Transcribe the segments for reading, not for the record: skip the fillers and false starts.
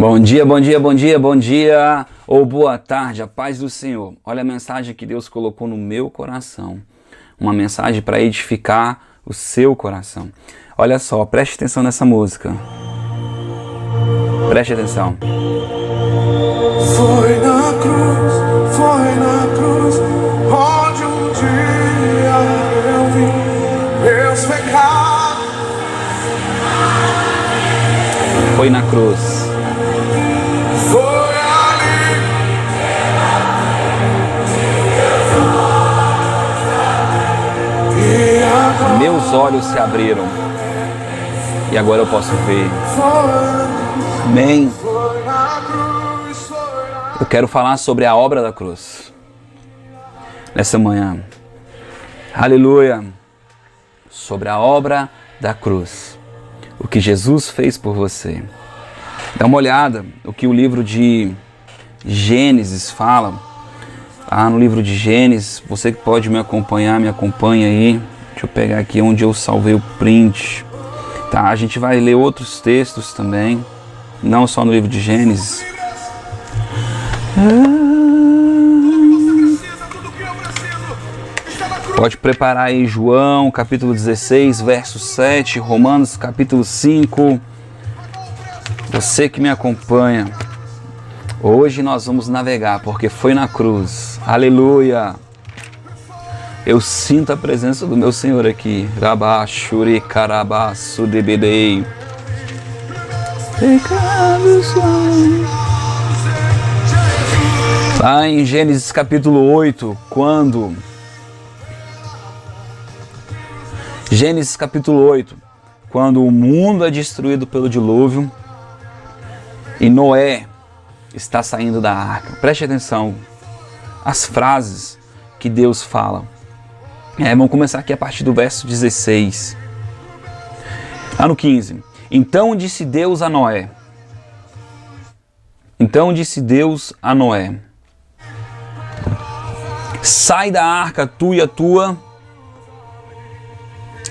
Bom dia, bom dia, bom dia, bom dia ou boa tarde, a paz do Senhor. Olha a mensagem que Deus colocou no meu coração, uma mensagem para edificar o seu coração. Olha só, preste atenção nessa música, preste atenção. Foi na cruz, onde um dia eu vi meus pecados. Foi na cruz. Foi ali. E agora Meus olhos se abriram e agora eu posso ver. Amém. foi na cruz, foi na Eu quero falar sobre a obra da cruz nessa manhã. Aleluia. Sobre a obra da cruz. O que Jesus fez por você. Dá uma olhada o que o livro de Gênesis fala. No livro de Gênesis, você que pode me acompanhar, me acompanha aí. Deixa eu pegar aqui onde eu salvei o print. Tá, a gente vai ler outros textos também, não só no livro de Gênesis. Pode preparar aí João, capítulo 16, verso 7, Romanos, capítulo 5. Você que me acompanha, hoje nós vamos navegar, porque foi na cruz. Aleluia! Eu sinto a presença do meu Senhor aqui. Rabá, shuri, carabá, sudebedei. Lá em Gênesis capítulo 8, Gênesis capítulo 8, quando o mundo é destruído pelo dilúvio e Noé está saindo da arca. Preste atenção às frases que Deus fala. Vamos começar aqui a partir do verso 16. Lá no 15. Então disse Deus a Noé. Sai da arca, tu e a tua...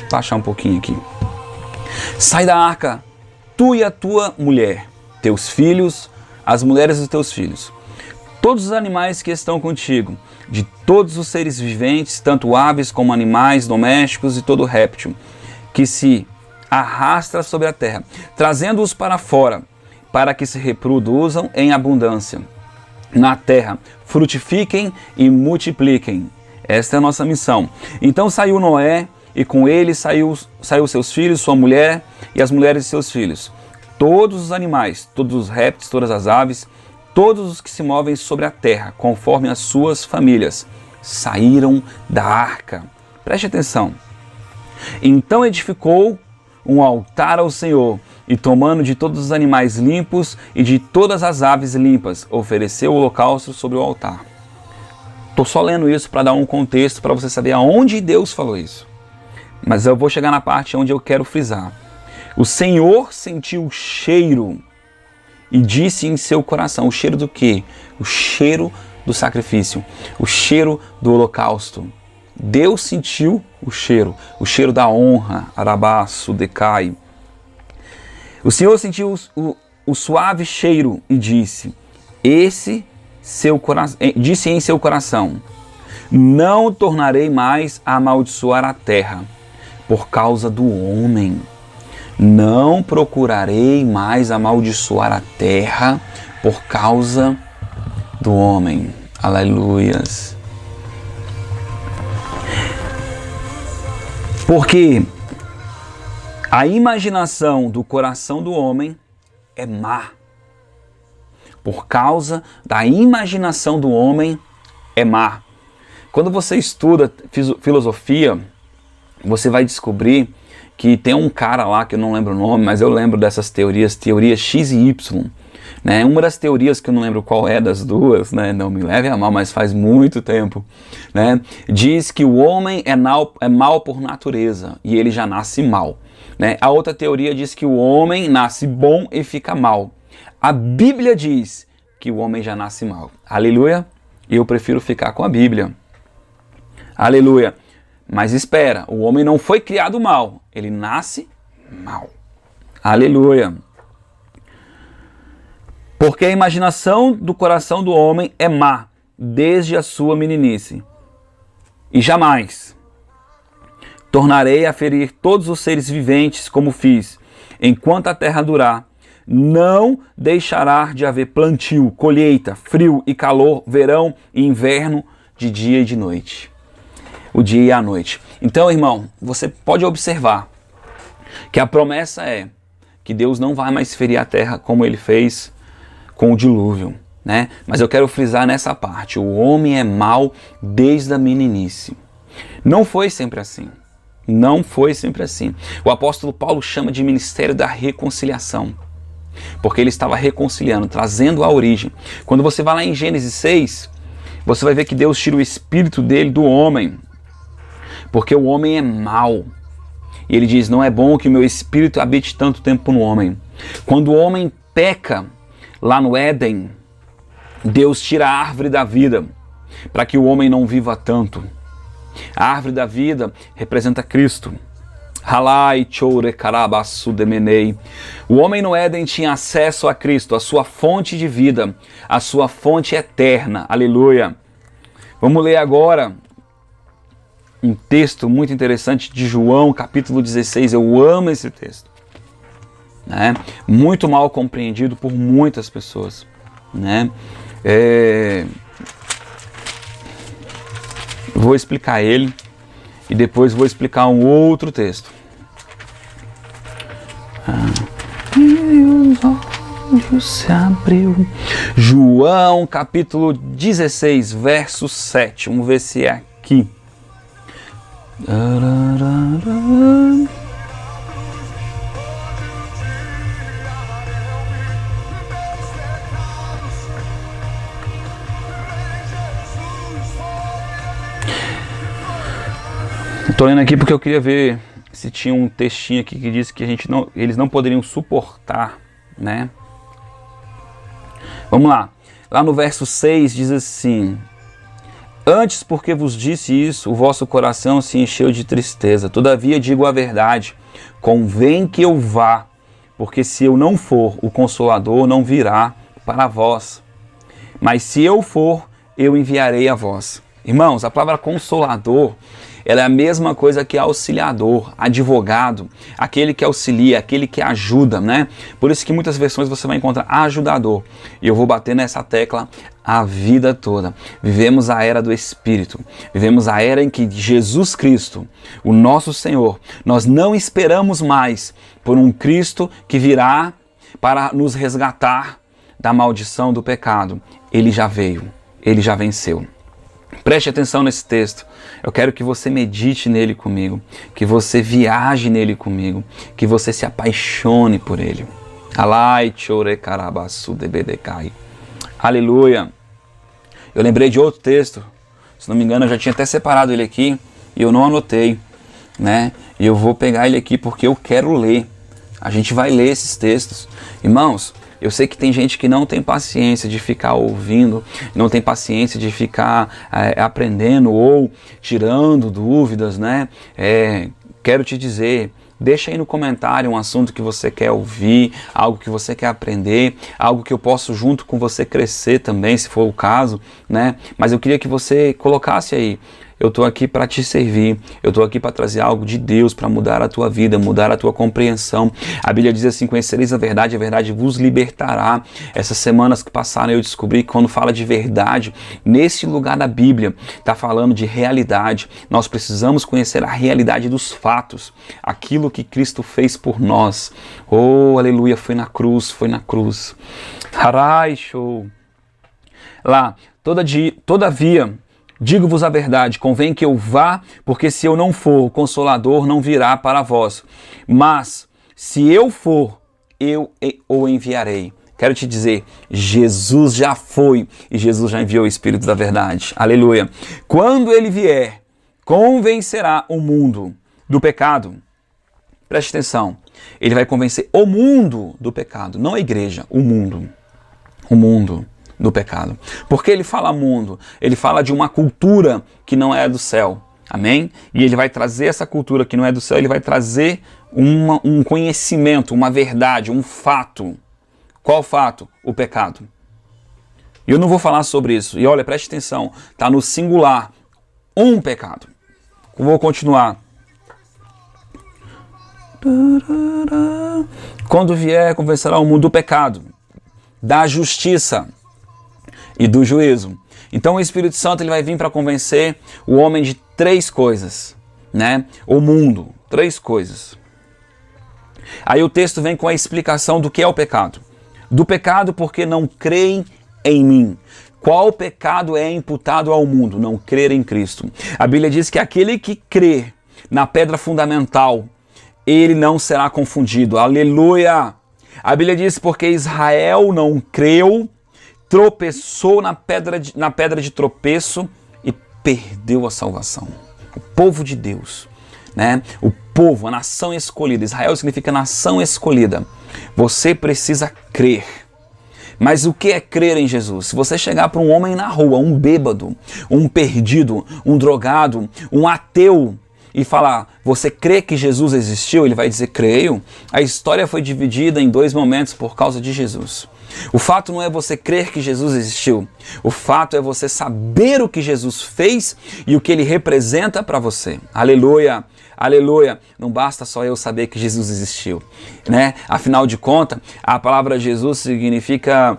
Vou baixar um pouquinho aqui. Sai da arca, tu e a tua mulher, teus filhos, as mulheres dos teus filhos, todos os animais que estão contigo, de todos os seres viventes, tanto aves como animais domésticos e todo réptil, que se arrastra sobre a terra, trazendo-os para fora, para que se reproduzam em abundância na terra, frutifiquem e multipliquem. Esta é a nossa missão. Então saiu Noé, e com ele saiu seus filhos, sua mulher e as mulheres de seus filhos. Todos os animais, todos os répteis, todas as aves, todos os que se movem sobre a terra, conforme as suas famílias, saíram da arca. Preste atenção. Então edificou um altar ao Senhor, e tomando de todos os animais limpos e de todas as aves limpas, ofereceu o holocausto sobre o altar. Estou só lendo isso para dar um contexto, para você saber aonde Deus falou isso. Mas eu vou chegar na parte onde eu quero frisar. O Senhor sentiu o cheiro e disse em seu coração, o cheiro do quê? O cheiro do sacrifício, o cheiro do holocausto. Deus sentiu o cheiro da honra, arabaço, decai. O Senhor sentiu o suave cheiro e disse, disse em seu coração, não tornarei mais a amaldiçoar a terra por causa do homem. Não procurarei mais amaldiçoar a terra por causa do homem. Aleluias. Porque a imaginação do coração do homem é má. Por causa da imaginação do homem é má. Quando você estuda filosofia, você vai descobrir que tem um cara lá, que eu não lembro o nome, mas eu lembro dessas teorias, teoria X e Y. Né? Uma das teorias, que eu não lembro qual é das duas, né? Não me leve a mal, mas faz muito tempo, né? Diz que o homem é mal por natureza e ele já nasce mal. Né? A outra teoria diz que o homem nasce bom e fica mal. A Bíblia diz que o homem já nasce mal. Aleluia! Eu prefiro ficar com a Bíblia. Aleluia! Mas espera, o homem não foi criado mal, ele nasce mal. Aleluia! Porque a imaginação do coração do homem é má, desde a sua meninice. E jamais tornarei a ferir todos os seres viventes como fiz. Enquanto a terra durar, não deixará de haver plantio, colheita, frio e calor, verão e inverno, de dia e de noite. O dia e a noite. Então, irmão, você pode observar que a promessa é que Deus não vai mais ferir a terra como ele fez com o dilúvio, né? Mas eu quero frisar nessa parte: o homem é mau desde a meninice. Não foi sempre assim. Não foi sempre assim. O apóstolo Paulo chama de ministério da reconciliação, porque ele estava reconciliando, trazendo a origem. Quando você vai lá em Gênesis 6, você vai ver que Deus tira o espírito dele do homem, porque o homem é mau. E ele diz: não é bom que o meu espírito habite tanto tempo no homem. Quando o homem peca lá no Éden, Deus tira a árvore da vida para que o homem não viva tanto. A árvore da vida representa Cristo. O homem no Éden tinha acesso a Cristo, a sua fonte de vida, a sua fonte eterna. Aleluia. Vamos ler agora um texto muito interessante de João, capítulo 16. Eu amo esse texto, né? Muito mal compreendido por muitas pessoas, né? Vou explicar ele e depois vou explicar um outro texto. Meus olhos se abriu. João capítulo 16, verso 7. Vamos ver se é aqui. Estou lendo aqui porque eu queria ver se tinha um textinho aqui que diz que eles não poderiam suportar, né? Vamos lá. Lá no verso 6 diz assim: antes, porque vos disse isso, o vosso coração se encheu de tristeza. Todavia digo a verdade, convém que eu vá, porque se eu não for, o Consolador não virá para vós. Mas se eu for, eu enviarei a vós. Irmãos, a palavra Consolador, ela é a mesma coisa que auxiliador, advogado, aquele que auxilia, aquele que ajuda, né? Por isso que muitas versões você vai encontrar ajudador. E eu vou bater nessa tecla a vida toda. Vivemos a era do Espírito. Vivemos a era em que Jesus Cristo, o nosso Senhor, nós não esperamos mais por um Cristo que virá para nos resgatar da maldição do pecado. Ele já veio, ele já venceu. Preste atenção nesse texto. Eu quero que você medite nele comigo, que você viaje nele comigo, que você se apaixone por ele. Aleluia. Eu lembrei de outro texto, se não me engano eu já tinha até separado ele aqui e eu não anotei, né? E eu vou pegar ele aqui porque eu quero ler. A gente vai ler esses textos. Irmãos, eu sei que tem gente que não tem paciência de ficar ouvindo, não tem paciência de ficar aprendendo ou tirando dúvidas, né? Quero te dizer, deixa aí no comentário um assunto que você quer ouvir, algo que você quer aprender, algo que eu posso junto com você crescer também, se for o caso, né? Mas eu queria que você colocasse aí: eu estou aqui para te servir, eu estou aqui para trazer algo de Deus, para mudar a tua vida, mudar a tua compreensão. A Bíblia diz assim: conhecereis a verdade vos libertará. Essas semanas que passaram eu descobri que quando fala de verdade, nesse lugar da Bíblia, está falando de realidade. Nós precisamos conhecer a realidade dos fatos, aquilo que Cristo fez por nós. Oh, aleluia, foi na cruz, foi na cruz. Harai, show. Lá, todavia, digo-vos a verdade, convém que eu vá, porque se eu não for, o Consolador não virá para vós. Mas, se eu for, eu o enviarei. Quero te dizer, Jesus já foi e Jesus já enviou o Espírito da verdade. Aleluia. Quando ele vier, convencerá o mundo do pecado. Preste atenção. Ele vai convencer o mundo do pecado, não a igreja, o mundo. O mundo do pecado. Porque ele fala mundo, ele fala de uma cultura que não é do céu, amém? E ele vai trazer essa cultura que não é do céu, ele vai trazer um conhecimento, uma verdade, um fato Qual fato? O pecado. E eu não vou falar sobre isso. E olha, preste atenção, está no singular. Um pecado. Vou continuar. Quando vier, convencerá o mundo do pecado, da justiça e do juízo. Então o Espírito Santo ele vai vir para convencer o homem de 3 coisas, né? O mundo, 3 coisas. Aí o texto vem com a explicação do que é o pecado. Do pecado porque não creem em mim. Qual pecado é imputado ao mundo? Não crer em Cristo. A Bíblia diz que aquele que crê na pedra fundamental, ele não será confundido. Aleluia! A Bíblia diz porque Israel não creu, tropeçou na pedra de tropeço e perdeu a salvação. O povo de Deus, né? O povo, a nação escolhida. Israel significa nação escolhida. Você precisa crer. Mas o que é crer em Jesus? Se você chegar para um homem na rua, um bêbado, um perdido, um drogado, um ateu, e falar, você crê que Jesus existiu? Ele vai dizer, creio. A história foi dividida em 2 momentos por causa de Jesus. O fato não é você crer que Jesus existiu. O fato é você saber o que Jesus fez e o que ele representa para você. Aleluia, aleluia. Não basta só eu saber que Jesus existiu, né? Afinal de contas, a palavra Jesus significa,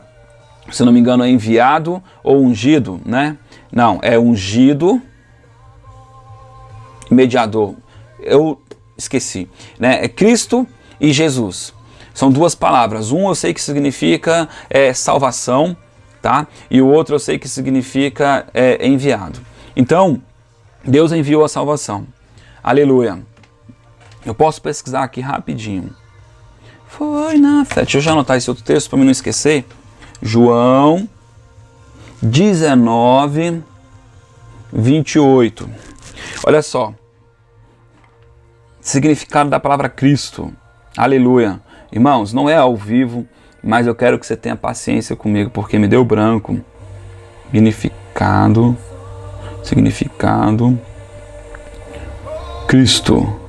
se não me engano, é enviado ou ungido, né? Não, é ungido, mediador. Eu esqueci, né? É Cristo e Jesus. São 2 palavras. Um eu sei que significa salvação, tá? E o outro eu sei que significa enviado. Então, Deus enviou a salvação. Aleluia. Eu posso pesquisar aqui rapidinho. Foi na fé. Deixa eu já anotar esse outro texto para mim não esquecer. João 19, 28. Olha só. Significado da palavra Cristo. Aleluia. Irmãos, não é ao vivo, mas eu quero que você tenha paciência comigo, porque me deu branco. Significado, Cristo.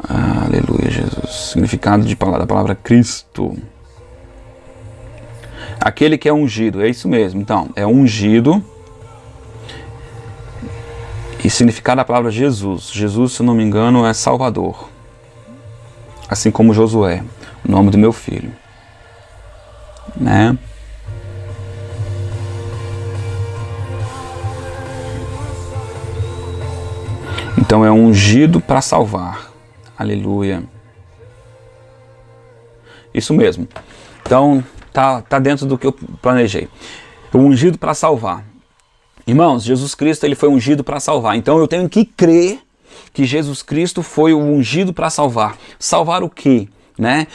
Aleluia, Jesus. Significado da palavra Cristo. Aquele que é ungido, é isso mesmo. Então, é ungido. E significado da palavra Jesus. Jesus, se não me engano, é Salvador. Assim como Josué, o nome do meu filho, né? Então é ungido para salvar. Aleluia. Isso mesmo. Então tá dentro do que eu planejei. Ungido para salvar. Irmãos, Jesus Cristo ele foi ungido para salvar. Então eu tenho que crer que Jesus Cristo foi o ungido para salvar. Salvar o quê? Né?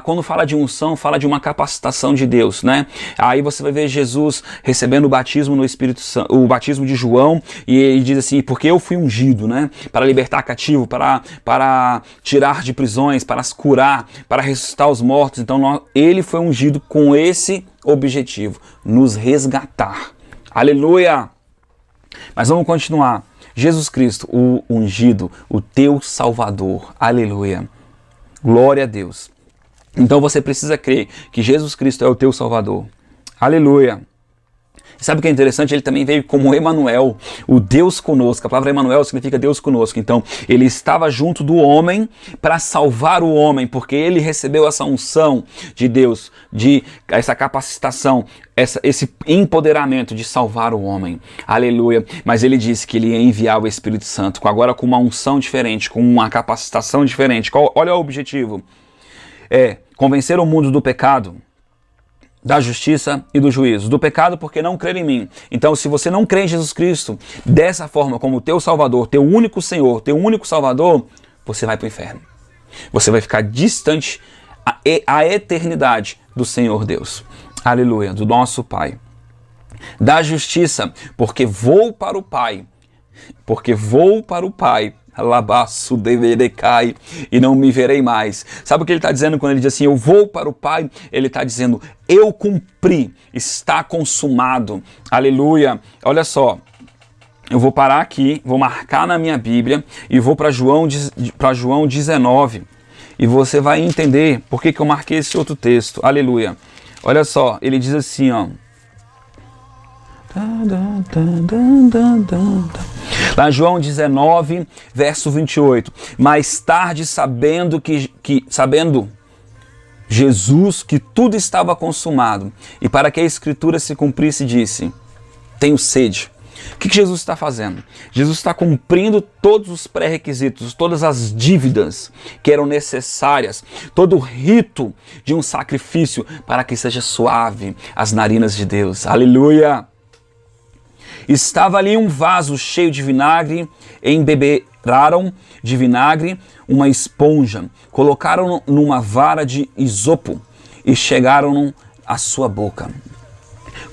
Quando fala de unção, fala de uma capacitação de Deus, né? Aí você vai ver Jesus recebendo o batismo no Espírito Santo, o batismo de João, e ele diz assim, porque eu fui ungido, né? Para libertar cativo, para tirar de prisões, para curar, para ressuscitar os mortos. Então ele foi ungido com esse objetivo, nos resgatar. Aleluia! Mas vamos continuar. Jesus Cristo, o ungido, o teu Salvador. Aleluia. Glória a Deus. Então você precisa crer que Jesus Cristo é o teu Salvador. Aleluia. Sabe o que é interessante? Ele também veio como Emanuel, o Deus conosco. A palavra Emanuel significa Deus conosco. Então, ele estava junto do homem para salvar o homem, porque ele recebeu essa unção de Deus, essa capacitação, esse empoderamento de salvar o homem. Aleluia. Mas ele disse que ele ia enviar o Espírito Santo, agora com uma unção diferente, com uma capacitação diferente. Olha o objetivo. Convencer o mundo do pecado, da justiça e do juízo. Do pecado porque não crer em mim. Então, se você não crê em Jesus Cristo dessa forma, como teu Salvador, teu único Senhor, teu único Salvador, você vai para o inferno. Você vai ficar distante a eternidade do Senhor Deus. Aleluia, do nosso Pai. Da justiça, porque vou para o Pai. Porque vou para o Pai. Alabaço deverecai e não me verei mais. Sabe o que ele está dizendo quando ele diz assim, eu vou para o Pai? Ele está dizendo, eu cumpri, está consumado. Aleluia. Olha só, eu vou parar aqui, vou marcar na minha Bíblia e vou para João 19. E você vai entender por que eu marquei esse outro texto. Aleluia. Olha só, ele diz assim, ó. Lá em João 19, verso 28. Mais tarde, sabendo Jesus que tudo estava consumado, e para que a Escritura se cumprisse, disse: tenho sede. O que Jesus está fazendo? Jesus está cumprindo todos os pré-requisitos, todas as dívidas que eram necessárias, todo o rito de um sacrifício para que seja suave as narinas de Deus. Aleluia! Estava ali um vaso cheio de vinagre, embeberaram de vinagre uma esponja, colocaram numa vara de isopo e chegaram à sua boca.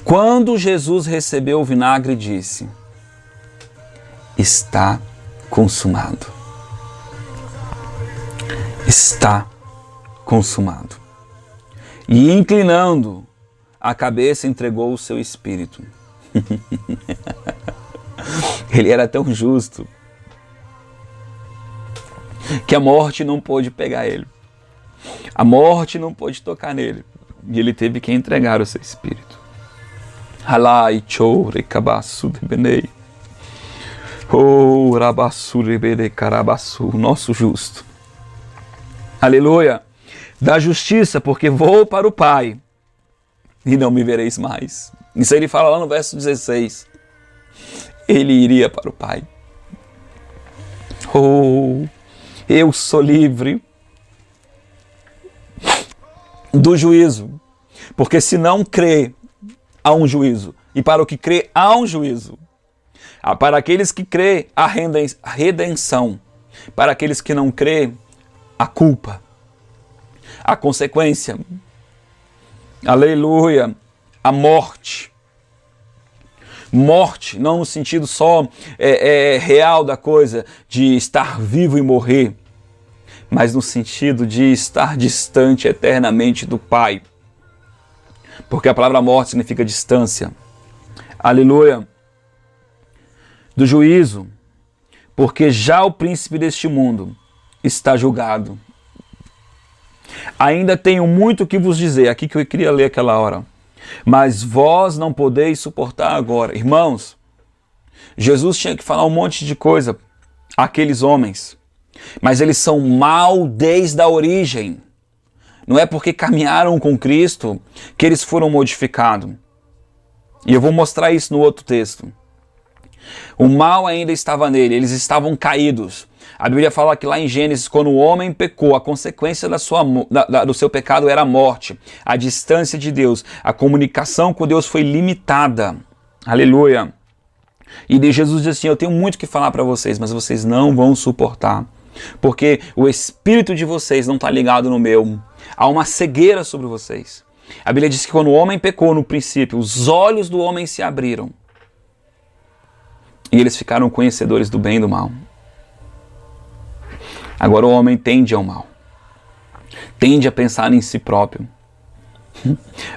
Quando Jesus recebeu o vinagre, disse: está consumado. Está consumado. E inclinando a cabeça, entregou o seu espírito. Ele era tão justo que a morte não pôde pegar ele. A morte não pôde tocar nele. E ele teve que entregar o seu espírito. Halai chore kabasu de benei. Oh, rabasu rebede karabasu, nosso justo. Aleluia. Da justiça, porque vou para o Pai e não me vereis mais. Isso ele fala lá no verso 16. Ele iria para o Pai. Oh, eu sou livre do juízo. Porque se não crê, há um juízo. E para o que crê, há um juízo. Para aqueles que crê, há redenção. Para aqueles que não crê, a culpa. A consequência. Aleluia. A morte. Morte, não no sentido só real da coisa, de estar vivo e morrer, mas no sentido de estar distante eternamente do Pai. Porque a palavra morte significa distância. Aleluia. Do juízo, porque já o príncipe deste mundo está julgado. Ainda tenho muito que vos dizer, aqui que eu queria ler aquela hora. Mas vós não podeis suportar agora. Irmãos, Jesus tinha que falar um monte de coisa àqueles homens, mas eles são mal desde a origem. Não é porque caminharam com Cristo que eles foram modificados. E eu vou mostrar isso no outro texto. O mal ainda estava nele, eles estavam caídos. A Bíblia fala que lá em Gênesis, quando o homem pecou, a consequência do seu pecado era a morte, a distância de Deus, a comunicação com Deus foi limitada. Aleluia. E Jesus diz assim: eu tenho muito que falar para vocês, mas vocês não vão suportar, porque o espírito de vocês não está ligado no meu. Há uma cegueira sobre vocês. A Bíblia diz que quando o homem pecou no princípio, os olhos do homem se abriram e eles ficaram conhecedores do bem e do mal. Agora o homem tende ao mal, tende a pensar em si próprio.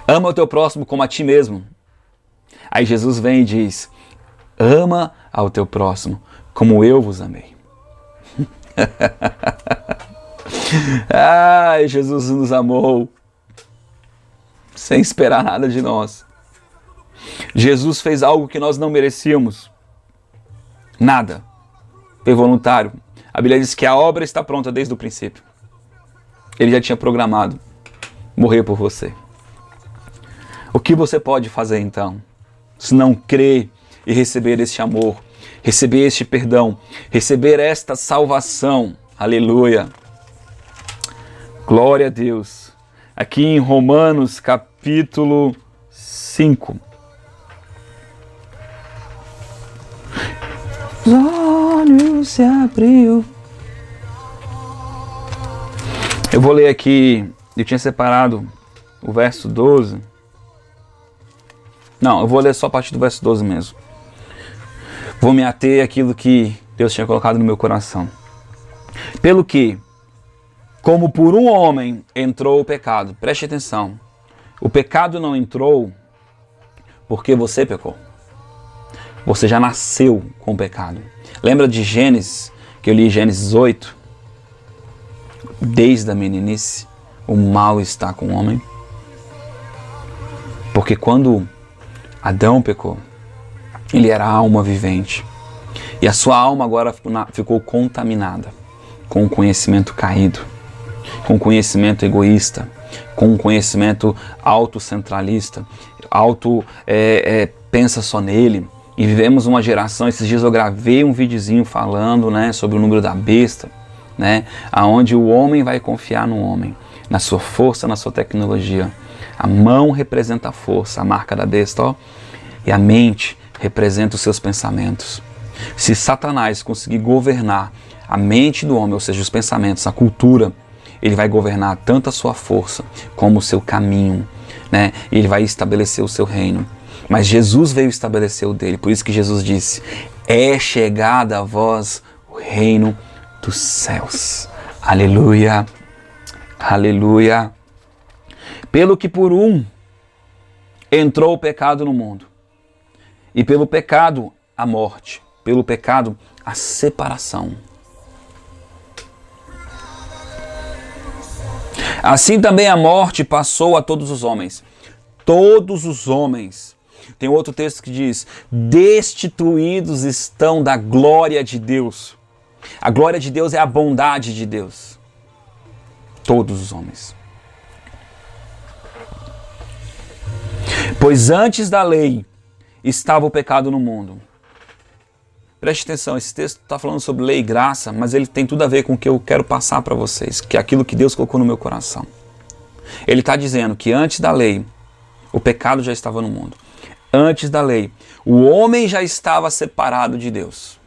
Ama o teu próximo como a ti mesmo. Aí Jesus vem e diz: ama ao teu próximo como eu vos amei. Ai, Jesus nos amou sem esperar nada de nós. Jesus fez algo que nós não merecíamos. Nada. Foi voluntário. A Bíblia diz que a obra está pronta desde o princípio. Ele já tinha programado morrer por você. O que você pode fazer então? Se não crer e receber este amor, receber este perdão, receber esta salvação. Aleluia. Glória a Deus. Aqui em Romanos capítulo 5. Os olhos se abriu. Eu vou ler aqui, eu tinha separado o verso 12. Não, eu vou ler só a partir do verso 12 mesmo. Vou me ater àquilo que Deus tinha colocado no meu coração. Pelo que, como por um homem entrou o pecado, preste atenção, o pecado não entrou porque você pecou. Você já nasceu com o pecado. Lembra de Gênesis, que eu li Gênesis 8? desde a meninice, o mal está com o homem? Porque quando Adão pecou, ele era alma vivente. E a sua alma agora ficou contaminada com o conhecimento caído, com o conhecimento egoísta, com o conhecimento autocentralista, pensa só nele. E vivemos uma geração, esses dias eu gravei um videozinho falando, né, sobre o número da besta, né, aonde o homem vai confiar no homem, na sua força, na sua tecnologia. A mão representa a força, a marca da besta, ó, e a mente representa os seus pensamentos. Se Satanás conseguir governar a mente do homem, ou seja, os pensamentos, a cultura, ele vai governar tanto a sua força como o seu caminho, né? E ele vai estabelecer o seu reino. Mas Jesus veio estabelecer o dele, por isso que Jesus disse: é chegada a vós o reino dos céus. Aleluia, aleluia. Pelo que por um entrou o pecado no mundo, e pelo pecado a morte, pelo pecado a separação. Assim também a morte passou a todos os homens. Todos os homens. Tem outro texto que diz: destituídos estão da glória de Deus. A glória de Deus é a bondade de Deus. Todos os homens. Pois antes da lei estava o pecado no mundo. Preste atenção, esse texto está falando sobre lei e graça, mas ele tem tudo a ver com o que eu quero passar para vocês, que é aquilo que Deus colocou no meu coração. Ele está dizendo que antes da lei, o pecado já estava no mundo. Antes da lei, o homem já estava separado de Deus.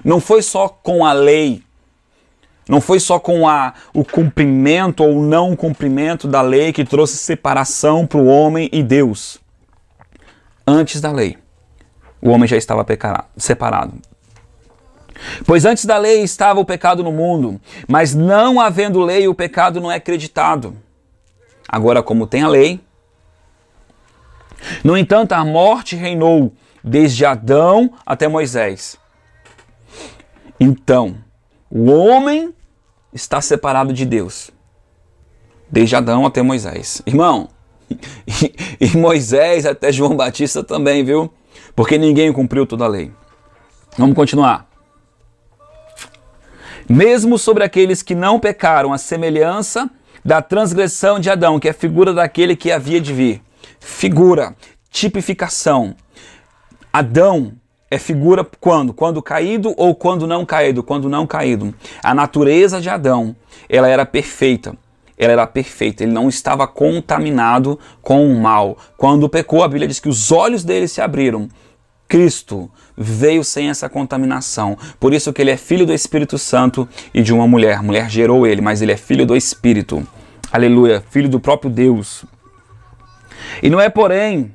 Não foi só com a lei, não foi só com o cumprimento ou não cumprimento da lei que trouxe separação para o homem e Deus. Antes da lei, o homem já estava separado. Pois antes da lei estava o pecado no mundo, mas não havendo lei, o pecado não é acreditado. Agora, como tem a lei, no entanto, a morte reinou desde Adão até Moisés. Então, o homem está separado de Deus, desde Adão até Moisés. Irmão, e Moisés até João Batista também, viu? Porque ninguém cumpriu toda a lei. Vamos continuar. Mesmo sobre aqueles que não pecaram, a semelhança da transgressão de Adão, que é a figura daquele que havia de vir. Figura, tipificação. Adão é figura quando? Quando caído ou quando não caído? Quando não caído. A natureza de Adão, ela era perfeita. Ela era perfeita, ele não estava contaminado com o mal. Quando pecou, a Bíblia diz que os olhos dele se abriram. Cristo veio sem essa contaminação. Por isso que ele é filho do Espírito Santo e de uma mulher. A mulher gerou ele, mas ele é filho do Espírito. Aleluia, filho do próprio Deus. E não é, porém,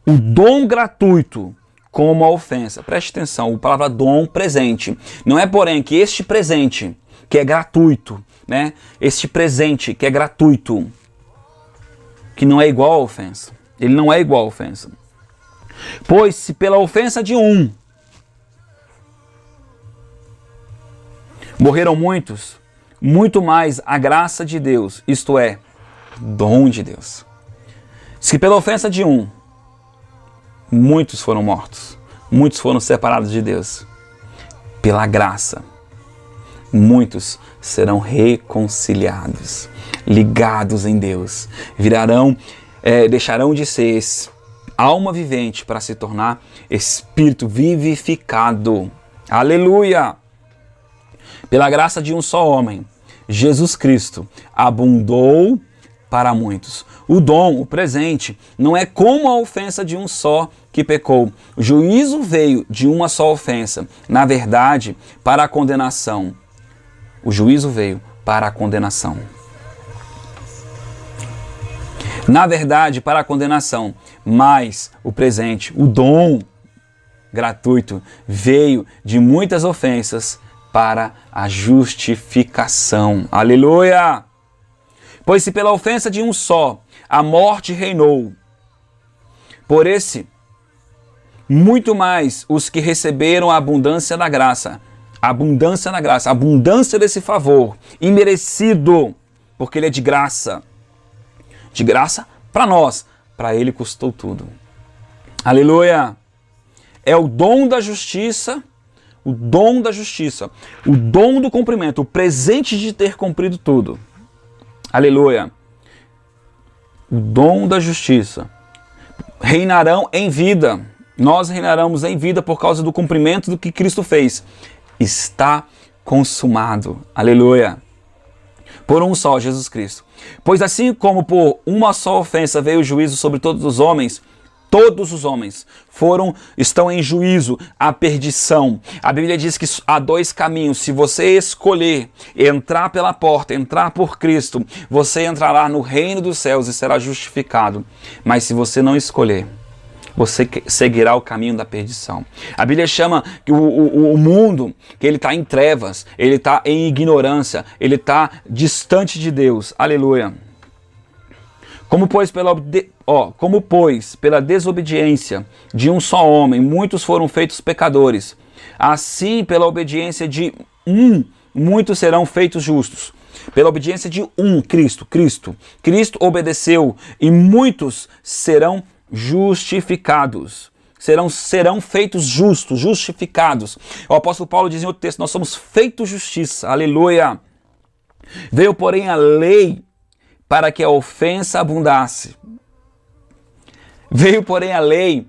o dom gratuito como a ofensa. Preste atenção, a palavra dom, presente. Não é, porém, que este presente, que é gratuito, né? Este presente que é gratuito, que não é igual à ofensa. Ele não é igual à ofensa. Pois se pela ofensa de um morreram muitos, muito mais a graça de Deus, isto é, dom de Deus. Se pela ofensa de um muitos foram mortos, muitos foram separados de Deus, pela graça muitos serão reconciliados, ligados em Deus, deixarão de ser alma vivente para se tornar espírito vivificado. Aleluia! Pela graça de um só homem, Jesus Cristo, abundou para muitos. O dom, o presente, não é como a ofensa de um só que pecou. O juízo veio de uma só ofensa, na verdade, para a condenação. O juízo veio para a condenação. Na verdade, para a condenação, mas o presente, o dom gratuito, veio de muitas ofensas para a justificação. Aleluia! Pois se pela ofensa de um só a morte reinou, por esse, muito mais os que receberam a abundância da graça A abundância na graça, a abundância desse favor, imerecido, porque ele é de graça. De graça para nós, para ele custou tudo. Aleluia! É o dom da justiça, o dom da justiça, o dom do cumprimento, o presente de ter cumprido tudo. Aleluia! O dom da justiça. Reinarão em vida. Nós reinaremos em vida por causa do cumprimento do que Cristo fez. Está consumado. Aleluia! Por um só, Jesus Cristo. Pois assim como por uma só ofensa veio o juízo sobre todos os homens estão em juízo, a perdição. A Bíblia diz que há dois caminhos. Se você escolher entrar pela porta, entrar por Cristo, você entrará no reino dos céus e será justificado. Mas se você não escolher, você seguirá o caminho da perdição. A Bíblia chama que o mundo, que ele está em trevas, ele está em ignorância, ele está distante de Deus. Aleluia. Como pois pela desobediência de um só homem, muitos foram feitos pecadores, assim pela obediência de muitos serão feitos justos. Pela obediência de Cristo obedeceu e muitos serão justificados. Serão feitos justos, justificados. O apóstolo Paulo diz em outro texto, nós somos feitos justiça. Aleluia. Veio, porém, a lei para que a ofensa abundasse. Veio, porém, a lei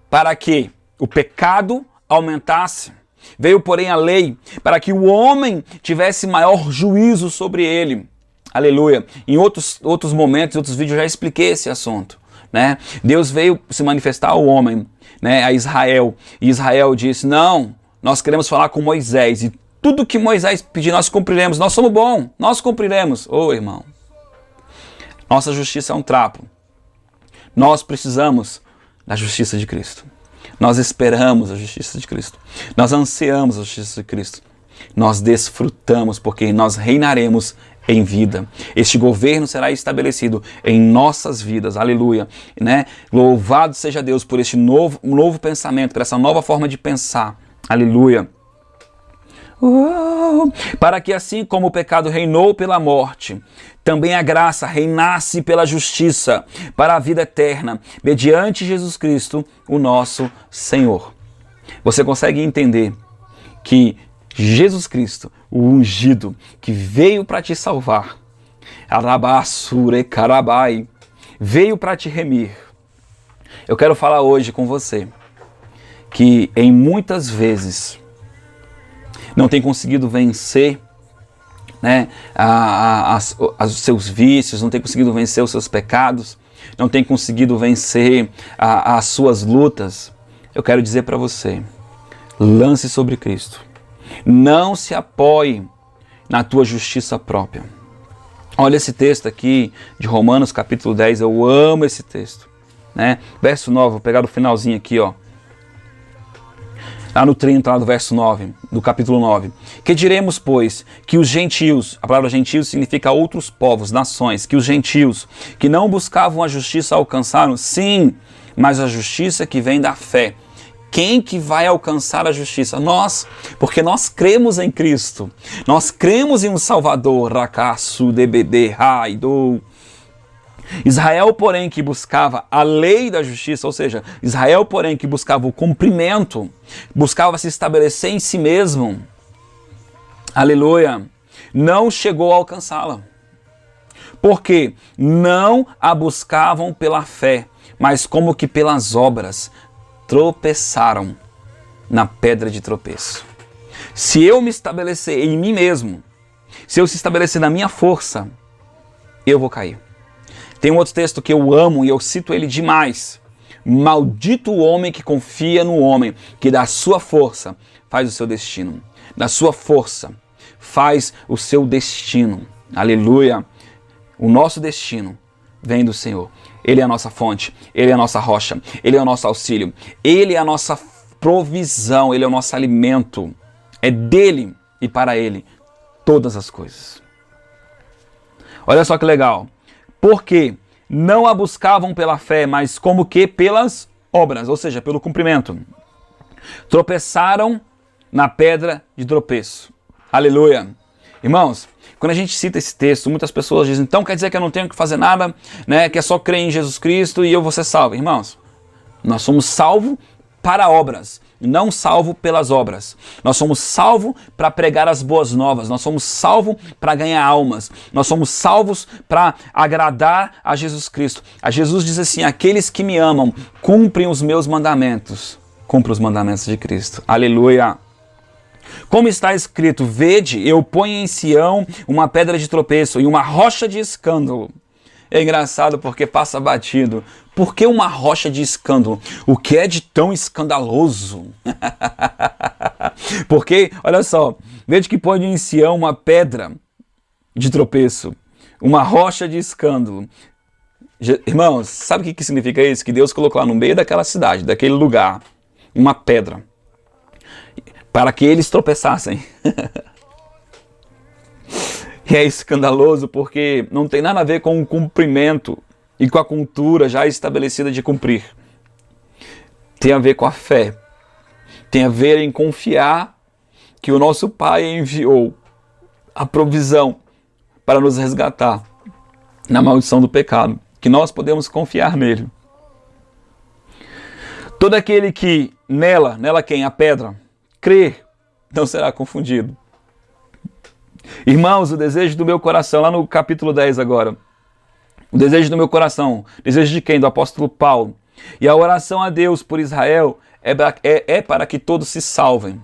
para que o pecado aumentasse. Veio, porém, a lei para que o homem tivesse maior juízo sobre ele. Aleluia. Em outros momentos, outros vídeos, eu já expliquei esse assunto, né? Deus veio se manifestar ao homem, né, a Israel. E Israel disse, não, nós queremos falar com Moisés. E tudo que Moisés pedir, nós cumpriremos. Nós somos bons, nós cumpriremos. Ô, irmão, nossa justiça é um trapo. Nós precisamos da justiça de Cristo. Nós esperamos a justiça de Cristo. Nós ansiamos a justiça de Cristo. Nós desfrutamos porque nós reinaremos em vida. Este governo será estabelecido em nossas vidas. Aleluia. Né? Louvado seja Deus por este novo pensamento, por essa nova forma de pensar. Aleluia. Para que assim como o pecado reinou pela morte, também a graça reinasse pela justiça, para a vida eterna, mediante Jesus Cristo, o nosso Senhor. Você consegue entender que Jesus Cristo, o ungido, que veio para te salvar, veio para te remir. Eu quero falar hoje com você que em muitas vezes não tem conseguido vencer, né, os seus vícios, não tem conseguido vencer os seus pecados, não tem conseguido vencer as suas lutas. Eu quero dizer para você, lance sobre Cristo. Não se apoie na tua justiça própria. Olha esse texto aqui de Romanos capítulo 10, eu amo esse texto, né? Verso 9, vou pegar o finalzinho aqui, ó. Lá no 30, lá do verso 9, do capítulo 9. Que diremos, pois, que os gentios, a palavra gentios significa outros povos, nações, que os gentios que não buscavam a justiça alcançaram? Sim, mas a justiça que vem da fé. Quem que vai alcançar a justiça? Nós, porque nós cremos em Cristo. Nós cremos em um Salvador. Israel, porém, que buscava a lei da justiça, ou seja, Israel, porém, que buscava o cumprimento, buscava se estabelecer em si mesmo, aleluia, não chegou a alcançá-la. Porque não a buscavam pela fé, mas como que pelas obras, tropeçaram na pedra de tropeço. Se eu me estabelecer em mim mesmo, se eu se estabelecer na minha força, eu vou cair. Tem um outro texto que eu amo e eu cito ele demais. Maldito o homem que confia no homem, que da sua força faz o seu destino. Da sua força faz o seu destino. Aleluia. O nosso destino vem do Senhor. Ele é a nossa fonte, Ele é a nossa rocha, Ele é o nosso auxílio, Ele é a nossa provisão, Ele é o nosso alimento. É dele e para Ele todas as coisas. Olha só que legal. Porque não a buscavam pela fé, mas como que pelas obras, ou seja, pelo cumprimento. Tropeçaram na pedra de tropeço. Aleluia. Irmãos, quando a gente cita esse texto, muitas pessoas dizem, então quer dizer que eu não tenho que fazer nada, né? Que é só crer em Jesus Cristo e eu vou ser salvo. Irmãos, nós somos salvos para obras, não salvo pelas obras. Nós somos salvos para pregar as boas novas, nós somos salvos para ganhar almas, nós somos salvos para agradar a Jesus Cristo. A Jesus diz assim, aqueles que me amam, cumprem os meus mandamentos. Cumpre os mandamentos de Cristo. Aleluia. Como está escrito, vede, eu ponho em Sião uma pedra de tropeço e uma rocha de escândalo. É engraçado porque passa batido. Por que uma rocha de escândalo? O que é de tão escandaloso? Porque, olha só, vede que põe em Sião uma pedra de tropeço, uma rocha de escândalo. Irmãos, sabe o que significa isso? Que Deus colocou lá no meio daquela cidade, daquele lugar, uma pedra, para que eles tropeçassem. E é escandaloso porque não tem nada a ver com o cumprimento e com a cultura já estabelecida de cumprir. Tem a ver com a fé. Tem a ver em confiar que o nosso Pai enviou a provisão para nos resgatar na maldição do pecado. Que nós podemos confiar nele. Todo aquele que nela quem? A pedra, crer, não será confundido. Irmãos, o desejo do meu coração, lá no capítulo 10 agora, o desejo do meu coração, desejo de quem? Do apóstolo Paulo. E a oração a Deus por Israel é para que todos se salvem.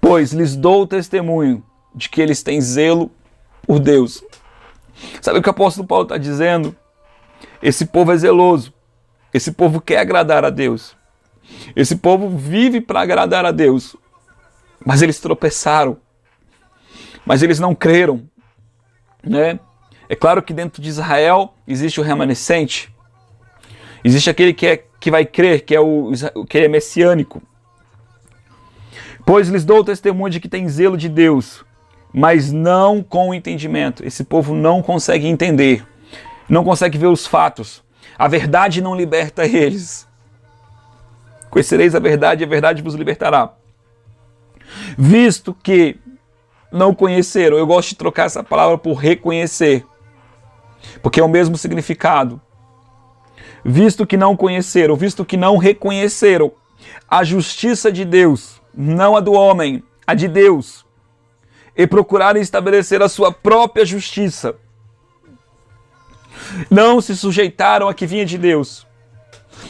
Pois lhes dou o testemunho de que eles têm zelo por Deus. Sabe o que o apóstolo Paulo está dizendo? Esse povo é zeloso. Esse povo quer agradar a Deus. Esse povo vive para agradar a Deus. Mas eles tropeçaram. Mas eles não creram, né? É claro que dentro de Israel existe o remanescente. Existe aquele que vai crer, que é messiânico. Pois lhes dou o testemunho de que tem zelo de Deus, mas não com entendimento. Esse povo não consegue entender, não consegue ver os fatos. A verdade não liberta eles. Conhecereis a verdade e a verdade vos libertará. Visto que não conheceram, eu gosto de trocar essa palavra por reconhecer, porque é o mesmo significado. Visto que não conheceram, visto que não reconheceram a justiça de Deus, não a do homem, a de Deus, e procuraram estabelecer a sua própria justiça, não se sujeitaram a que vinha de Deus.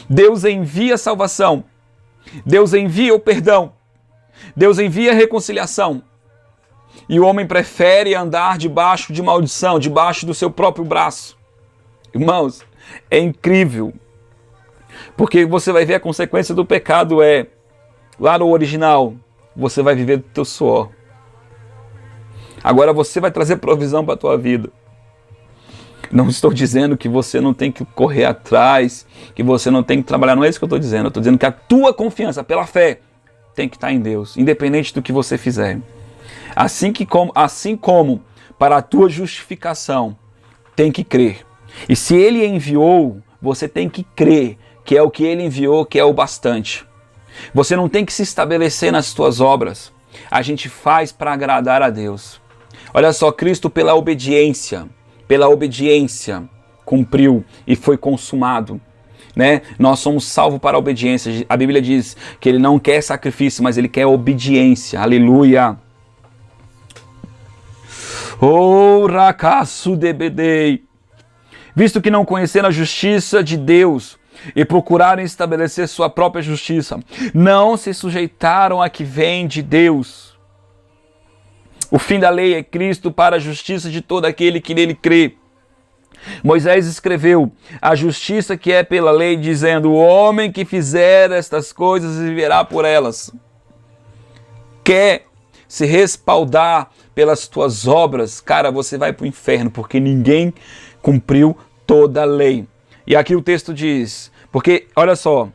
Deus envia a salvação, Deus envia o perdão, Deus envia a reconciliação. E o homem prefere andar debaixo de maldição, debaixo do seu próprio braço. Irmãos, é incrível. Porque você vai ver a consequência do pecado lá no original, você vai viver do teu suor. Agora você vai trazer provisão para a tua vida. Não estou dizendo que você não tem que correr atrás, que você não tem que trabalhar, não é isso que eu estou dizendo. Eu estou dizendo que a tua confiança pela fé tem que estar em Deus, independente do que você fizer. Assim como para a tua justificação, tem que crer. E se Ele enviou, você tem que crer que é o que Ele enviou, que é o bastante. Você não tem que se estabelecer nas tuas obras. A gente faz para agradar a Deus. Olha só, Cristo pela obediência, cumpriu e foi consumado. Né? Nós somos salvos para a obediência. A Bíblia diz que Ele não quer sacrifício, mas Ele quer obediência. Aleluia! Oh, racaço debedei. Visto que não conheceram a justiça de Deus e procuraram estabelecer sua própria justiça, não se sujeitaram a que vem de Deus. O fim da lei é Cristo para a justiça de todo aquele que nele crê. Moisés escreveu a justiça que é pela lei, dizendo: o homem que fizer estas coisas viverá por elas. Quer se respaldar pelas tuas obras, cara, você vai para o inferno, porque ninguém cumpriu toda a lei. E aqui o texto diz, porque, olha só,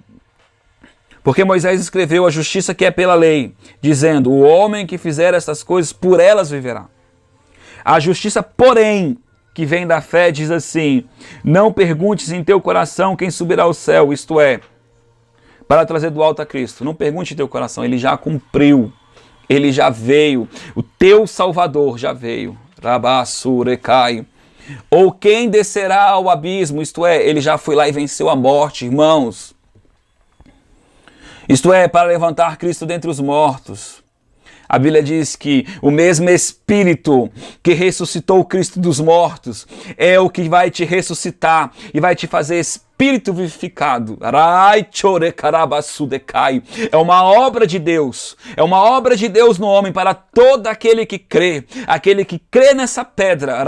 porque Moisés escreveu a justiça que é pela lei, dizendo: o homem que fizer estas coisas, por elas viverá. A justiça, porém, que vem da fé, diz assim: não perguntes em teu coração quem subirá ao céu, isto é, para trazer do alto a Cristo. Não pergunte teu coração, ele já cumpriu. Ele já veio. O teu Salvador já veio. Rabassurecai. Ou quem descerá ao abismo, isto é, ele já foi lá e venceu a morte, irmãos. Isto é, para levantar Cristo dentre os mortos. A Bíblia diz que o mesmo Espírito que ressuscitou o Cristo dos mortos é o que vai te ressuscitar e vai te fazer espírito vivificado. É uma obra de Deus. É uma obra de Deus no homem para todo aquele que crê. Aquele que crê nessa pedra,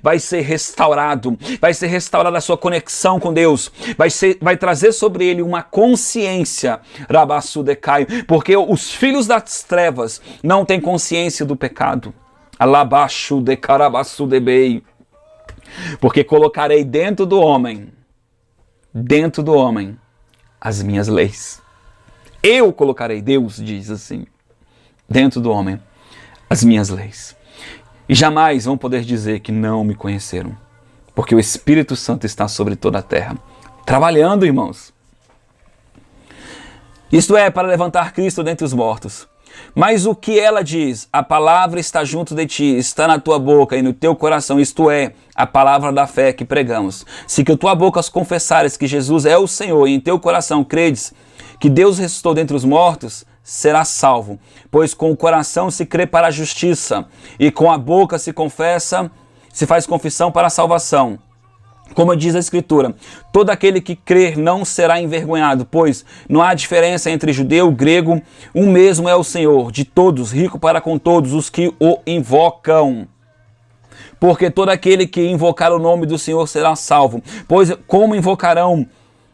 vai ser restaurado. Vai ser restaurada a sua conexão com Deus. Vai trazer sobre ele uma consciência, porque os filhos das trevas não têm consciência do pecado. Porque colocarei dentro do homem, as minhas leis. Eu colocarei, Deus diz assim, dentro do homem, as minhas leis. E jamais vão poder dizer que não me conheceram, porque o Espírito Santo está sobre toda a terra, trabalhando, irmãos. Isto é, para levantar Cristo dentre os mortos. Mas o que ela diz? A palavra está junto de ti, está na tua boca e no teu coração, isto é, a palavra da fé que pregamos. Se que a tua boca confessares que Jesus é o Senhor e em teu coração credes que Deus ressuscitou dentre os mortos, serás salvo. Pois com o coração se crê para a justiça e com a boca se faz confissão para a salvação. Como diz a Escritura, todo aquele que crer não será envergonhado, pois não há diferença entre judeu e grego, um mesmo é o Senhor, de todos, rico para com todos os que o invocam. Porque todo aquele que invocar o nome do Senhor será salvo. Pois como invocarão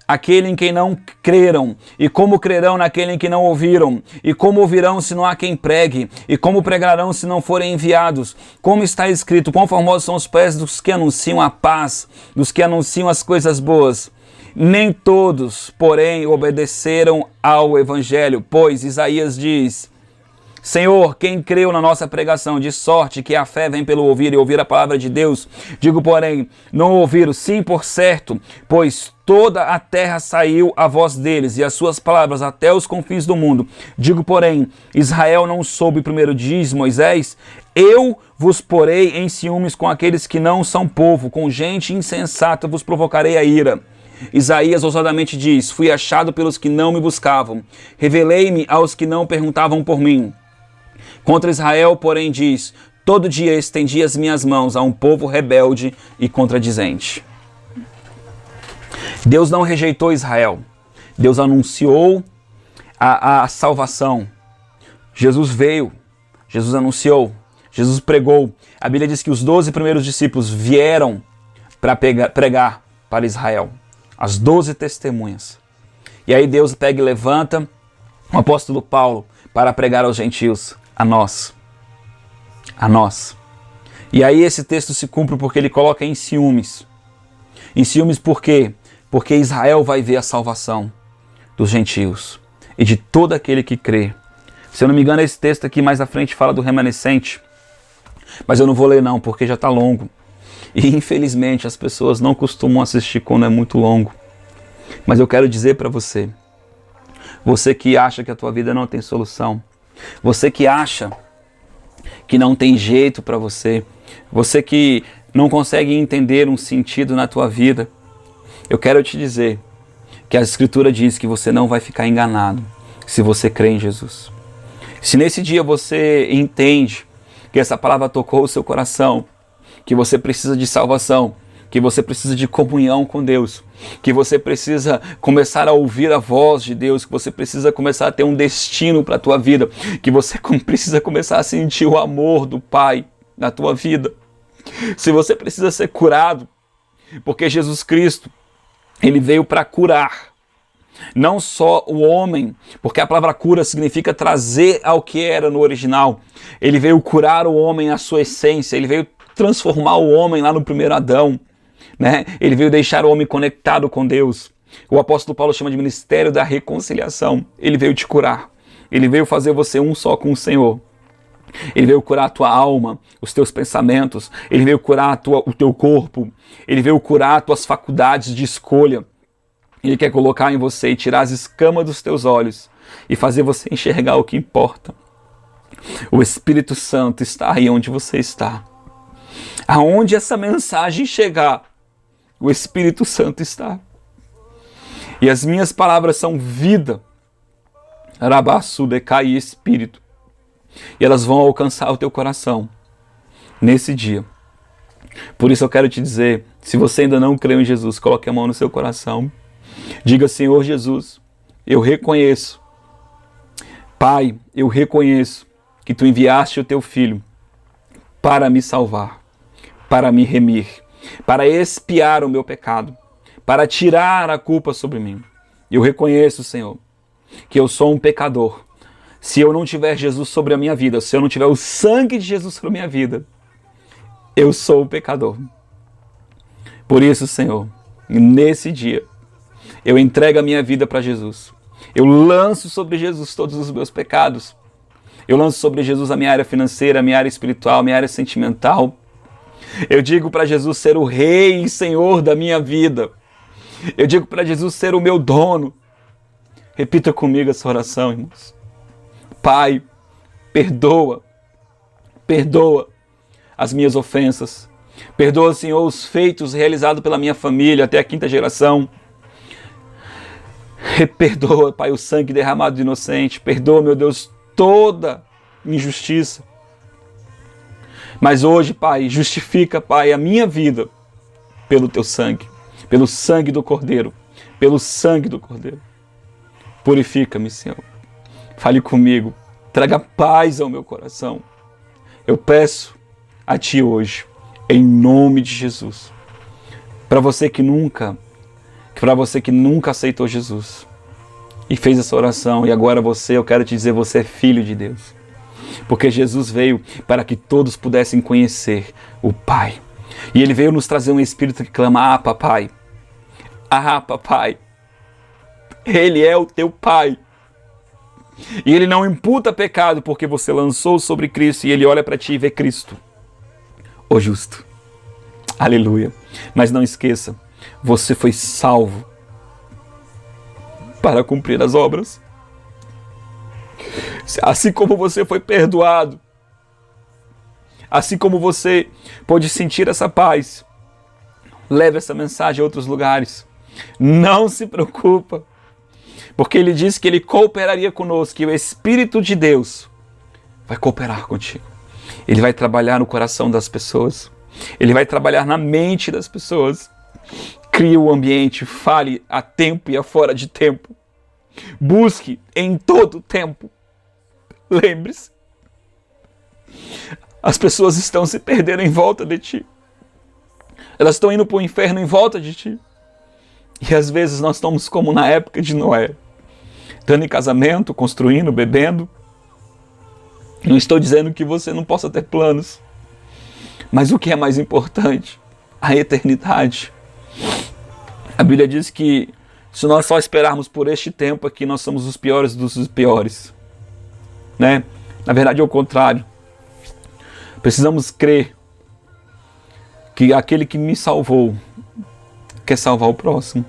aquele em quem não creram? E como crerão naquele em que não ouviram? E como ouvirão se não há quem pregue? E como pregarão se não forem enviados? Como está escrito, quão formosos são os pés dos que anunciam a paz, dos que anunciam as coisas boas. Nem todos, porém, obedeceram ao Evangelho, pois Isaías diz: Senhor, quem creu na nossa pregação, de sorte que a fé vem pelo ouvir e ouvir a palavra de Deus. Digo, porém, não ouviram, sim, por certo, pois toda a terra saiu a voz deles, e as suas palavras até os confins do mundo. Digo, porém, Israel não soube, primeiro diz Moisés, eu vos porei em ciúmes com aqueles que não são povo, com gente insensata vos provocarei a ira. Isaías ousadamente diz, fui achado pelos que não me buscavam, revelei-me aos que não perguntavam por mim. Contra Israel, porém, diz, todo dia estendi as minhas mãos a um povo rebelde e contradizente. Deus não rejeitou Israel. Deus anunciou a salvação. Jesus veio, Jesus anunciou, Jesus pregou. A Bíblia diz que os 12 primeiros discípulos vieram para pregar para Israel. As 12 testemunhas. E aí Deus pega e levanta o apóstolo Paulo para pregar aos gentios. A nós. E aí esse texto se cumpre porque ele coloca em ciúmes. Em ciúmes por quê? Porque Israel vai ver a salvação dos gentios e de todo aquele que crê. Se eu não me engano, esse texto aqui mais à frente fala do remanescente. Mas eu não vou ler não, porque já está longo. E infelizmente as pessoas não costumam assistir quando é muito longo. Mas eu quero dizer para você, você que acha que a tua vida não tem solução, você que acha que não tem jeito para você, você que não consegue entender um sentido na tua vida, eu quero te dizer que a Escritura diz que você não vai ficar enganado se você crê em Jesus. Se nesse dia você entende que essa palavra tocou o seu coração, que você precisa de salvação, que você precisa de comunhão com Deus, que você precisa começar a ouvir a voz de Deus, que você precisa começar a ter um destino para a tua vida, que você precisa começar a sentir o amor do Pai na tua vida. Se você precisa ser curado, porque Jesus Cristo, Ele veio para curar, não só o homem, porque a palavra cura significa trazer ao que era no original. Ele veio curar o homem na sua essência, Ele veio transformar o homem lá no primeiro Adão. Né? Ele veio deixar o homem conectado com Deus. O apóstolo Paulo chama de ministério da reconciliação. Ele veio te curar. Ele veio fazer você um só com o Senhor. Ele veio curar a tua alma, os teus pensamentos. Ele veio curar o teu corpo. Ele veio curar as tuas faculdades de escolha. Ele quer colocar em você e tirar as escamas dos teus olhos e fazer você enxergar o que importa. O Espírito Santo está aí onde você está. Aonde essa mensagem chegar, o Espírito Santo está. E as minhas palavras são vida, Arabaçu, decai e espírito. E elas vão alcançar o teu coração nesse dia. Por isso eu quero te dizer, se você ainda não creu em Jesus, coloque a mão no seu coração. Diga: Senhor Jesus, eu reconheço. Pai, eu reconheço que Tu enviaste o Teu Filho para me salvar, para me remir, para expiar o meu pecado, para tirar a culpa sobre mim. Eu reconheço, Senhor, que eu sou um pecador. Se eu não tiver Jesus sobre a minha vida, se eu não tiver o sangue de Jesus sobre a minha vida, eu sou um pecador. Por isso, Senhor, nesse dia, eu entrego a minha vida para Jesus. Eu lanço sobre Jesus todos os meus pecados. Eu lanço sobre Jesus a minha área financeira, a minha área espiritual, a minha área sentimental. Eu digo para Jesus ser o Rei e Senhor da minha vida. Eu digo para Jesus ser o meu dono. Repita comigo essa oração, irmãos. Pai, perdoa as minhas ofensas. Perdoa, Senhor, os feitos realizados pela minha família até a 5ª geração. Perdoa, Pai, o sangue derramado de inocente. Perdoa, meu Deus, toda injustiça. Mas hoje, Pai, justifica, Pai, a minha vida pelo Teu sangue, pelo sangue do Cordeiro, pelo sangue do Cordeiro. Purifica-me, Senhor. Fale comigo. Traga paz ao meu coração. Eu peço a Ti hoje, em nome de Jesus. Para você que nunca aceitou Jesus e fez essa oração, e agora eu quero te dizer, você é filho de Deus. Porque Jesus veio para que todos pudessem conhecer o Pai. E Ele veio nos trazer um Espírito que clama: ah, papai. Ah, papai. Ele é o teu Pai. E Ele não imputa pecado porque você lançou sobre Cristo e Ele olha para ti e vê Cristo, o justo. Aleluia. Mas não esqueça, você foi salvo para cumprir as obras. Assim como você foi perdoado, assim como você pode sentir essa paz, leve essa mensagem a outros lugares. Não se preocupa, porque Ele disse que Ele cooperaria conosco, que o Espírito de Deus vai cooperar contigo. Ele vai trabalhar no coração das pessoas, Ele vai trabalhar na mente das pessoas. Crie o ambiente, fale a tempo e a fora de tempo. Busque em todo tempo. Lembre-se, as pessoas estão se perdendo em volta de ti. Elas estão indo para o inferno em volta de ti. E às vezes nós estamos como na época de Noé, dando em casamento, construindo, bebendo. Não estou dizendo que você não possa ter planos, mas o que é mais importante? A eternidade. A Bíblia diz que se nós só esperarmos por este tempo aqui, nós somos os piores dos piores. Né? Na verdade é o contrário. Precisamos crer que aquele que me salvou quer salvar o próximo.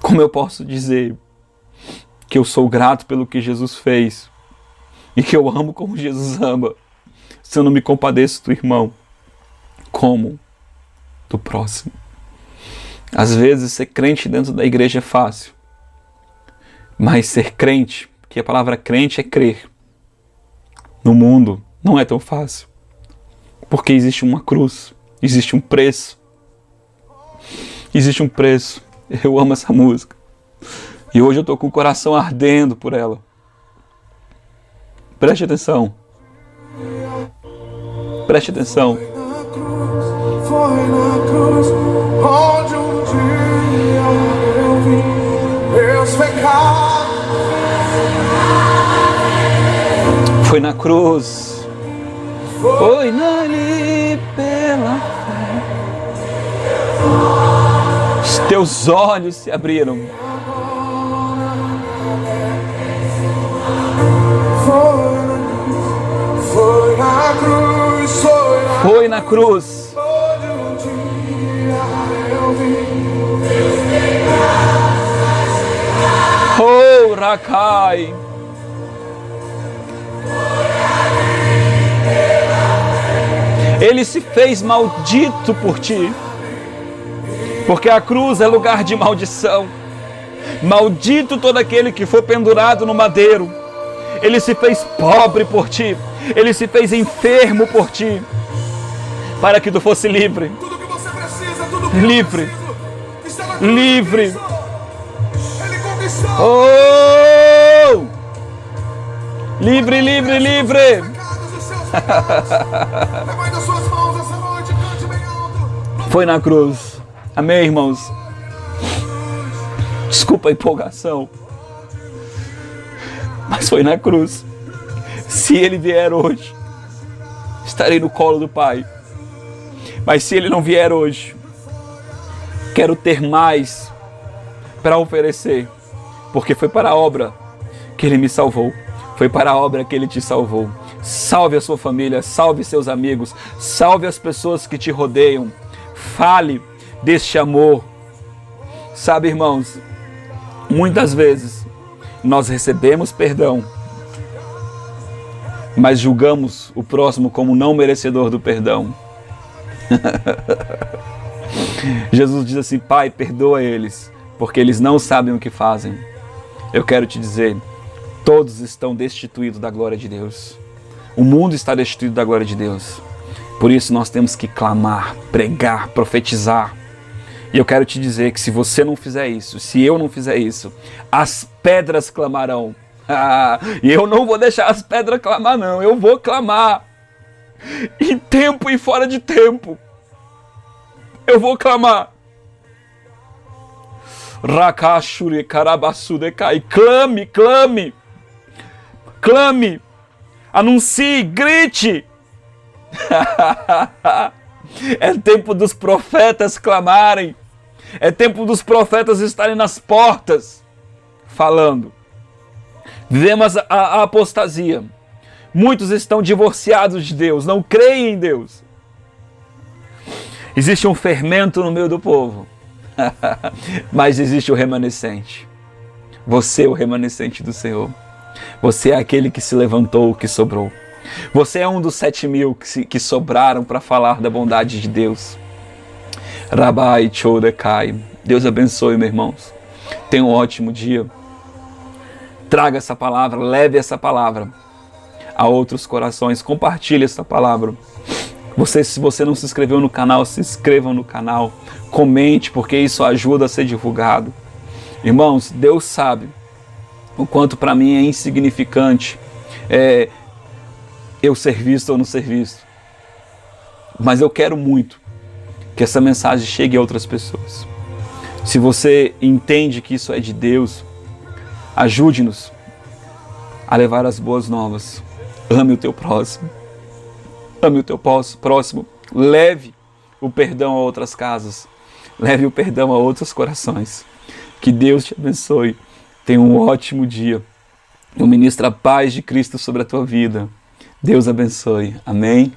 Como eu posso dizer que eu sou grato pelo que Jesus fez e que eu amo como Jesus ama, se eu não me compadeço do irmão como do próximo? Às vezes ser crente dentro da igreja é fácil, mas ser crente, porque a palavra crente é crer, no mundo não é tão fácil, porque existe uma cruz, existe um preço. Existe um preço. Eu amo essa música. E hoje eu estou com o coração ardendo por ela. Preste atenção. Preste atenção. Foi na cruz onde um dia eu vi meus pecados. Foi na cruz. Foi nele pela fé. Os teus olhos se abriram. Foi na cruz, Foi na cruz. onde um dia eu vi meus pecados. Oh, Rakai. Ele se fez maldito por ti, porque a cruz é lugar de maldição. Maldito todo aquele que for pendurado no madeiro. Ele se fez pobre por ti, ele se fez enfermo por ti, para que tu fosse livre. Tudo que você precisa, tudo que Livre. eu preciso, está na cruz. Livre. Ele conquistou. Oh! Livre, livre, livre. Pecados, os seus pecados. Levante as suas mãos essa noite, cante bem alto. Foi na cruz. Amém, irmãos? Desculpa a empolgação, mas foi na cruz. Se ele vier hoje, estarei no colo do Pai. Mas se ele não vier hoje, quero ter mais para oferecer, porque foi para a obra que ele me salvou. Foi para a obra que ele te salvou. Salve a sua família, salve seus amigos, salve as pessoas que te rodeiam. Fale deste amor. Sabe, irmãos, muitas vezes nós recebemos perdão, mas julgamos o próximo como não merecedor do perdão. Jesus diz assim: Pai, perdoa eles, porque eles não sabem o que fazem. Eu quero te dizer, todos estão destituídos da glória de Deus. O mundo está destituído da glória de Deus. Por isso nós temos que clamar, pregar, profetizar. E eu quero te dizer que se você não fizer isso, se eu não fizer isso, as pedras clamarão. E eu não vou deixar as pedras clamar, não. Eu vou clamar. Em tempo e fora de tempo. Eu vou clamar. Rakashuri karabasudekai. Clame, clame. Clame. Anuncie, grite. É tempo dos profetas clamarem. É tempo dos profetas estarem nas portas falando. Vivemos a apostasia. Muitos estão divorciados de Deus, não creem em Deus. Existe um fermento no meio do povo, mas existe o remanescente. Você é o remanescente do Senhor. Você é aquele que se levantou, que sobrou. Você é um dos 7.000 que sobraram para falar da bondade de Deus. Rabai Chodekai. Deus abençoe, meus irmãos. Tenha um ótimo dia. Traga essa palavra, leve essa palavra a outros corações. Compartilhe essa palavra. Se você não se inscreveu no canal, se inscreva no canal. Comente, porque isso ajuda a ser divulgado. Irmãos, Deus sabe o quanto para mim é insignificante eu ser visto ou não ser visto. Mas eu quero muito que essa mensagem chegue a outras pessoas. Se você entende que isso é de Deus, ajude-nos a levar as boas novas. Ame o teu próximo. Ame o teu próximo. Leve o perdão a outras casas. Leve o perdão a outros corações. Que Deus te abençoe. Tenha um ótimo dia. Eu ministro a paz de Cristo sobre a tua vida. Deus abençoe. Amém.